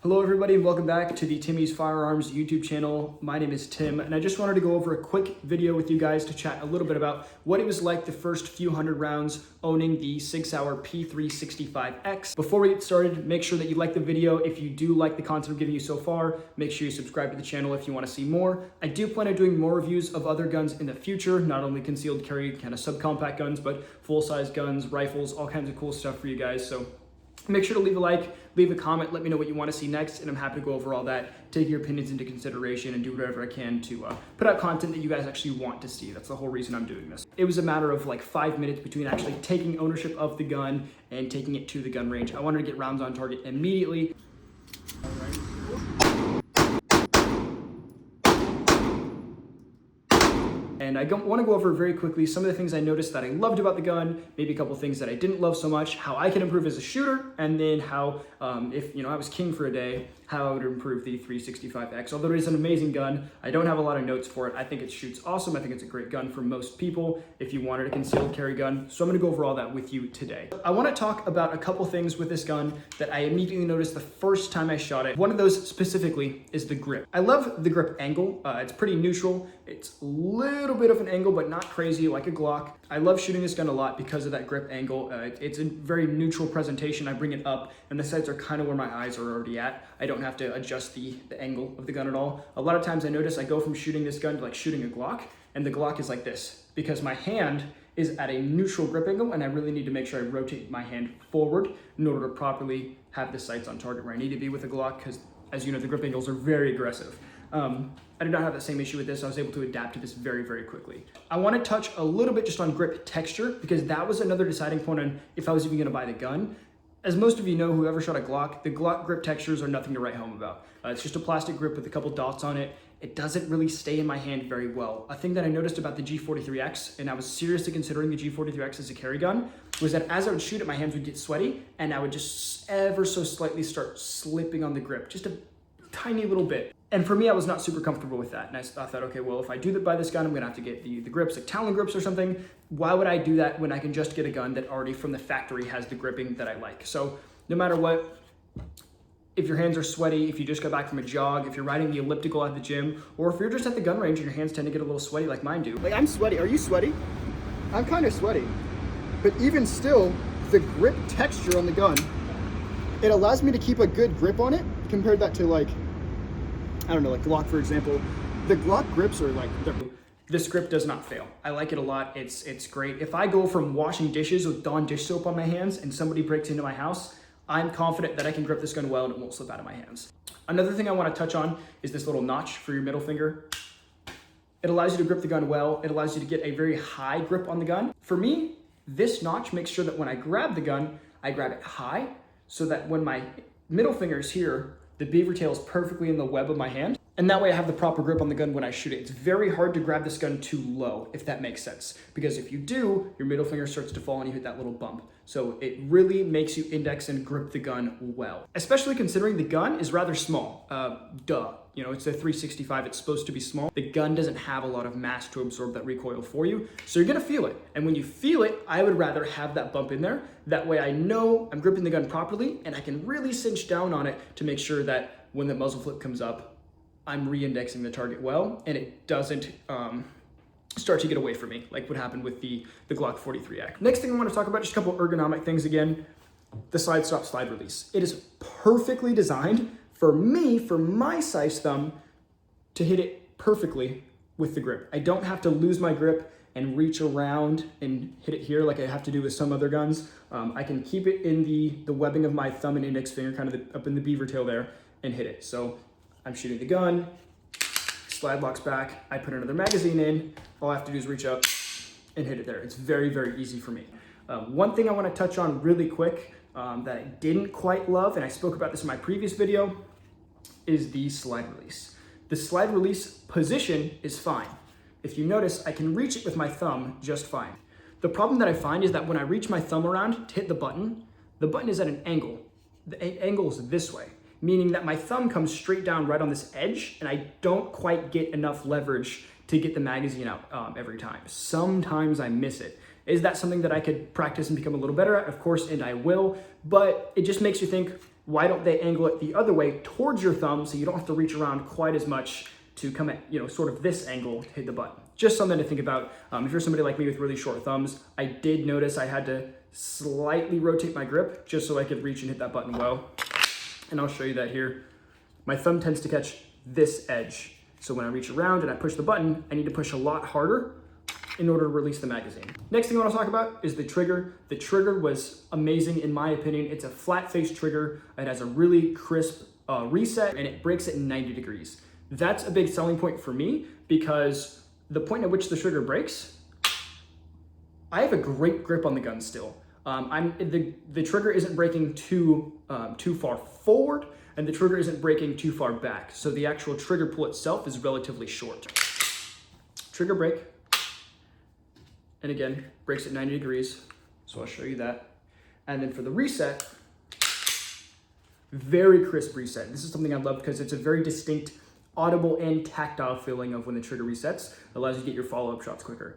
Hello everybody and welcome back to the Timmy's Firearms YouTube channel. My name is Tim and I just wanted to go over a quick video with you guys to chat a little bit about what it was like the first few hundred rounds owning the Sig Sauer P365x. Before we get started, make sure that you like the video. If you do like the content I'm giving you so far, make sure you subscribe to the channel if you want to see more. I do plan on doing more reviews of other guns in the future, not only concealed carry kind of subcompact guns, but full-size guns, rifles, all kinds of cool stuff for you guys. So make sure to leave a like, leave a comment, let me know what you want to see next, and I'm happy to go over all that, take your opinions into consideration, and do whatever I can to put out content that you guys actually want to see. That's the whole reason I'm doing this. It was a matter of like 5 minutes between actually taking ownership of the gun and taking it to the gun range. I wanted to get rounds on target immediately. All right. And I want to go over very quickly some of the things I noticed that I loved about the gun, maybe a couple things that I didn't love so much, how I can improve as a shooter, and then how, if I was king for a day, how I would improve the 365x. Although it is an amazing gun, I don't have a lot of notes for it. I think it shoots awesome. I think it's a great gun for most people if you wanted a concealed carry gun. So I'm going to go over all that with you today. I want to talk about a couple things with this gun that I immediately noticed the first time I shot it. One of those specifically is the grip. I love the grip angle. It's pretty neutral. It's a little bit of an angle, but not crazy like a Glock. I love shooting this gun a lot because of that grip angle. It's a very neutral presentation. I bring it up and the sights are kind of where my eyes are already at. I don't have to adjust the angle of the gun at all. A lot of times I notice I go from shooting this gun to like shooting a Glock, and the Glock is like this because my hand is at a neutral grip angle and I really need to make sure I rotate my hand forward in order to properly have the sights on target where I need to be with the Glock, because as you know, the grip angles are very aggressive. I did not have the same issue with this. I was able to adapt to this very, very quickly. I want to touch a little bit just on grip texture because that was another deciding point on if I was even going to buy the gun. As most of you know, whoever shot a Glock, the Glock grip textures are nothing to write home about. It's just a plastic grip with a couple dots on it. It doesn't really stay in my hand very well. A thing that I noticed about the G43X, and I was seriously considering the G43X as a carry gun, was that as I would shoot it, my hands would get sweaty and I would just ever so slightly start slipping on the grip, just a tiny little bit. And for me, I was not super comfortable with that. And I thought, okay, well, if I do buy this gun, I'm gonna have to get the grips, like Talon grips or something. Why would I do that when I can just get a gun that already from the factory has the gripping that I like? So no matter what, if your hands are sweaty, if you just got back from a jog, if you're riding the elliptical at the gym, or if you're just at the gun range and your hands tend to get a little sweaty like mine do. Like, I'm sweaty. Are you sweaty? I'm kind of sweaty. But even still, the grip texture on the gun, it allows me to keep a good grip on it. Compared that to like, I don't know, like Glock, for example. The Glock grips are like, this grip does not fail. I like it a lot. It's great. If I go from washing dishes with Dawn dish soap on my hands and somebody breaks into my house, I'm confident that I can grip this gun well and it won't slip out of my hands. Another thing I want to touch on is this little notch for your middle finger. It allows you to grip the gun well. It allows you to get a very high grip on the gun. For me, this notch makes sure that when I grab the gun, I grab it high so that when my middle finger is here, the beaver tail is perfectly in the web of my hand. And that way I have the proper grip on the gun when I shoot it. It's very hard to grab this gun too low, if that makes sense. Because if you do, your middle finger starts to fall and you hit that little bump. So it really makes you index and grip the gun well. Especially considering the gun is rather small. You know, it's a 365, it's supposed to be small. The gun doesn't have a lot of mass to absorb that recoil for you, so you're gonna feel it. And when you feel it, I would rather have that bump in there. That way I know I'm gripping the gun properly and I can really cinch down on it to make sure that when the muzzle flip comes up, I'm re-indexing the target well and it doesn't start to get away from me, like what happened with the Glock 43X. Next thing I want to talk about, just a couple ergonomic things again. The slide stop slide release. It is perfectly designed for me, for my size thumb, to hit it perfectly with the grip. I don't have to lose my grip and reach around and hit it here like I have to do with some other guns. I can keep it in the webbing of my thumb and index finger, kind of up in the beaver tail there, and hit it. So I'm shooting the gun, slide locks back, I put another magazine in, all I have to do is reach up and hit it there. It's very, very easy for me. One thing I want to touch on really quick that I didn't quite love, and I spoke about this in my previous video, is the slide release. The slide release position is fine. If you notice, I can reach it with my thumb just fine. The problem that I find is that when I reach my thumb around to hit the button is at an angle. The angle is this way, meaning that my thumb comes straight down right on this edge and I don't quite get enough leverage to get the magazine out every time. Sometimes I miss it. Is that something that I could practice and become a little better at? Of course, and I will, but it just makes you think, why don't they angle it the other way towards your thumb so you don't have to reach around quite as much to come at, sort of this angle to hit the button. Just something to think about. If you're somebody like me with really short thumbs, I did notice I had to slightly rotate my grip just so I could reach and hit that button well. And I'll show you that here. My thumb tends to catch this edge. So when I reach around and I push the button, I need to push a lot harder in order to release the magazine. Next thing I want to talk about is the trigger. The trigger was amazing in my opinion. It's a flat face trigger. It has a really crisp reset and it breaks it in 90 degrees. That's a big selling point for me because the point at which the trigger breaks, I have a great grip on the gun still. The trigger isn't breaking too far forward and the trigger isn't breaking too far back. So the actual trigger pull itself is relatively short. Trigger break, and again, breaks at 90 degrees. So I'll show you that. And then for the reset, very crisp reset. This is something I love because it's a very distinct audible and tactile feeling of when the trigger resets. It allows you to get your follow-up shots quicker.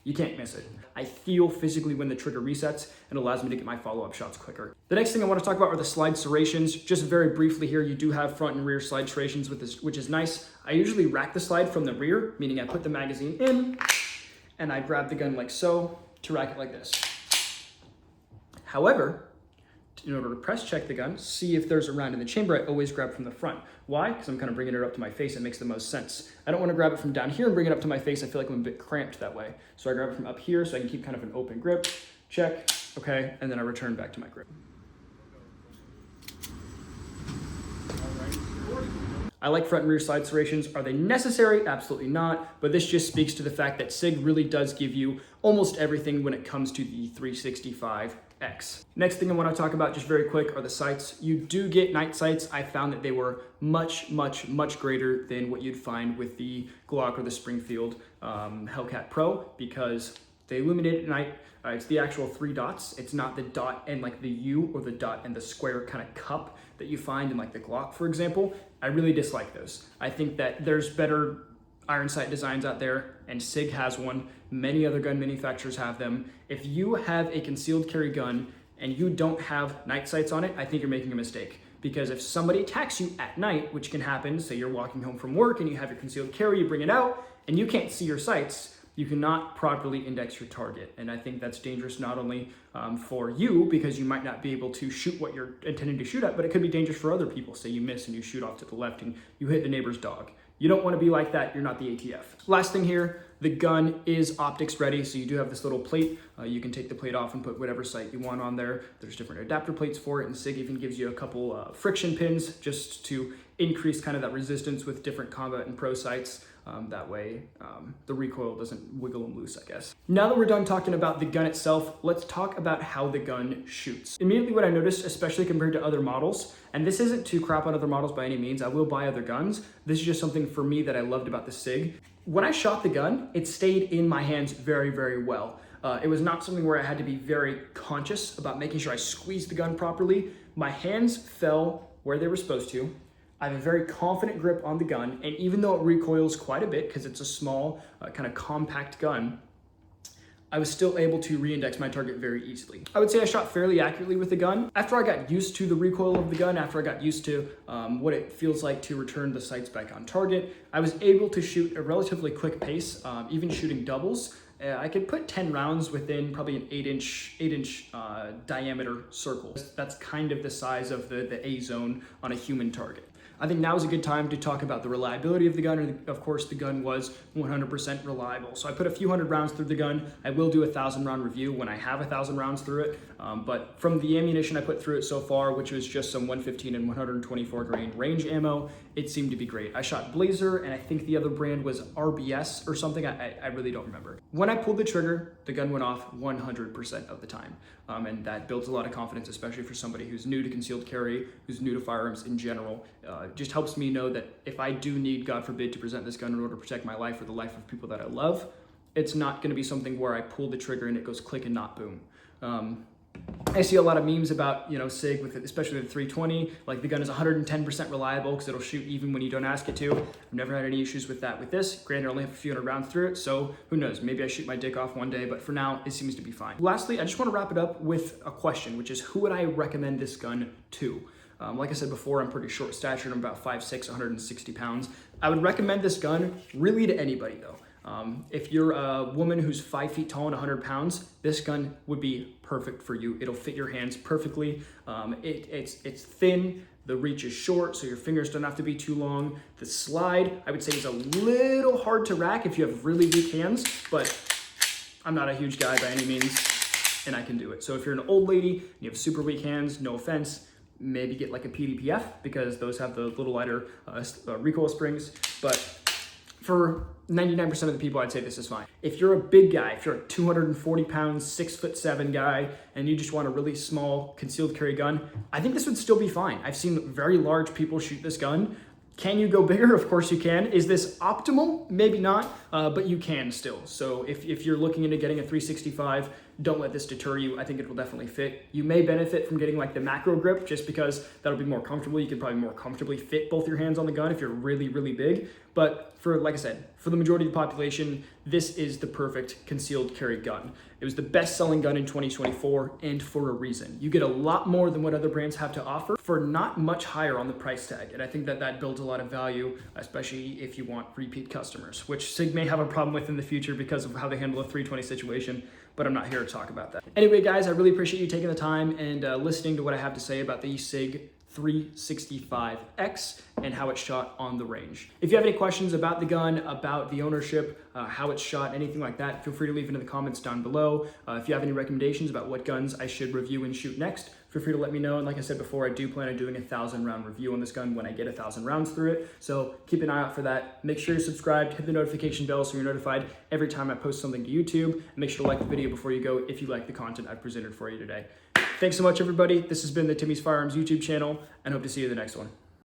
You can't miss it. I feel physically when the trigger resets and allows me to get my follow-up shots quicker. The next thing I want to talk about are the slide serrations. Just very briefly here, you do have front and rear slide serrations with this, which is nice. I usually rack the slide from the rear, meaning I put the magazine in and I grab the gun like so to rack it like this. However, in order to press check the gun, see if there's a round in the chamber, I always grab from the front. Why? Because I'm kind of bringing it up to my face. It makes the most sense. I don't want to grab it from down here and bring it up to my face. I feel like I'm a bit cramped that way. So I grab it from up here so I can keep kind of an open grip. Check, okay, and then I return back to my grip. I like front and rear slide serrations. Are they necessary? Absolutely not. But this just speaks to the fact that Sig really does give you almost everything when it comes to the 365X. Next thing I want to talk about just very quick are the sights. You do get night sights. I found that they were much greater than what you'd find with the Glock or the Springfield Hellcat Pro because they illuminate at night. It's the actual 3 dots. It's not the dot and like the U or the dot and the square kind of cup that you find in like the Glock, for example. I really dislike those. I think that there's better iron sight designs out there and Sig has one. Many other gun manufacturers have them. If you have a concealed carry gun and you don't have night sights on it, I think you're making a mistake. Because if somebody attacks you at night, which can happen, say you're walking home from work and you have your concealed carry, you bring it out and you can't see your sights, you cannot properly index your target. And I think that's dangerous not only for you, because you might not be able to shoot what you're intending to shoot at, but it could be dangerous for other people. Say you miss and you shoot off to the left and you hit the neighbor's dog. You don't want to be like that. You're not the ATF. Last thing here, the gun is optics ready. So you do have this little plate. You can take the plate off and put whatever sight you want on there. There's different adapter plates for it. And Sig even gives you a couple friction pins just to increase kind of that resistance with different combat and pro sights. That way the recoil doesn't wiggle them loose, I guess. Now that we're done talking about the gun itself, let's talk about how the gun shoots. Immediately what I noticed, especially compared to other models, and this isn't to crap on other models by any means, I will buy other guns. This is just something for me that I loved about the Sig. When I shot the gun, it stayed in my hands very well. It was not something where I had to be very conscious about making sure I squeezed the gun properly. My hands fell where they were supposed to. I have a very confident grip on the gun, and even though it recoils quite a bit because it's a small, kind of compact gun, I was still able to re-index my target very easily. I would say I shot fairly accurately with the gun. After I got used to the recoil of the gun, after I got used to what it feels like to return the sights back on target, I was able to shoot a relatively quick pace, even shooting doubles. I could put 10 rounds within probably an 8-inch diameter circle. That's kind of the size of the A zone on a human target. I think now is a good time to talk about the reliability of the gun, and of course the gun was 100% reliable. So I put a few hundred rounds through the gun. I will do a 1,000 round review when I have 1,000 rounds through it, but from the ammunition I put through it so far, which was just some 115 and 124 grain range ammo, it seemed to be great. I shot Blazer, and I think the other brand was RBS or something, I really don't remember. When I pulled the trigger, the gun went off 100% of the time, and that builds a lot of confidence, especially for somebody who's new to concealed carry, who's new to firearms in general. Just helps me know that if I do need, God forbid, to present this gun in order to protect my life or the life of people that I love, it's not going to be something where I pull the trigger and it goes click and not boom. I see a lot of memes about, Sig, with it, especially the 320, like the gun is 110% reliable because it'll shoot even when you don't ask it to. I've never had any issues with that with this. Granted, I only have a few hundred rounds through it, so who knows, maybe I shoot my dick off one day, but for now, it seems to be fine. Lastly, I just want to wrap it up with a question, which is who would I recommend this gun to? Like I said before, I'm pretty short statured. I'm about 5'6", 160 pounds. I would recommend this gun really to anybody though. If you're a woman who's 5 feet tall and 100 pounds, this gun would be perfect for you. It'll fit your hands perfectly. It's thin. The reach is short, so your fingers don't have to be too long. The slide, I would say, is a little hard to rack if you have really weak hands, but I'm not a huge guy by any means, and I can do it. So if you're an old lady and you have super weak hands, no offense, maybe get like a PDPF because those have the little lighter recoil springs. But for 99% of the people, I'd say this is fine. If you're a big guy, if you're a 240 pounds, 6'7" guy, and you just want a really small concealed carry gun, I think this would still be fine. I've seen very large people shoot this gun. Can you go bigger? Of course you can. Is this optimal? Maybe not, but you can still. So if you're looking into getting a 365, don't let this deter you. I think it will definitely fit. You may benefit from getting like the macro grip just because that'll be more comfortable. You can probably more comfortably fit both your hands on the gun if you're really, really big. But for, like I said, for the majority of the population, this is the perfect concealed carry gun. It was the best selling gun in 2024, and for a reason. You get a lot more than what other brands have to offer for not much higher on the price tag. And I think that builds a lot of value, especially if you want repeat customers, which Sig may have a problem with in the future because of how they handle a 320 situation, but I'm not here to talk about that. Anyway, guys, I really appreciate you taking the time and listening to what I have to say about the Sig 365X and how it's shot on the range. If you have any questions about the gun, about the ownership, how it's shot, anything like that, feel free to leave it in the comments down below. If you have any recommendations about what guns I should review and shoot next, feel free to let me know. And like I said before, I do plan on doing a 1,000 round review on this gun when I get 1,000 rounds through it. So keep an eye out for that. Make sure you're subscribed, hit the notification bell so you're notified every time I post something to YouTube. And make sure to like the video before you go if you like the content I've presented for you today. Thanks so much, everybody. This has been the Timmy's Firearms YouTube channel, and hope to see you in the next one.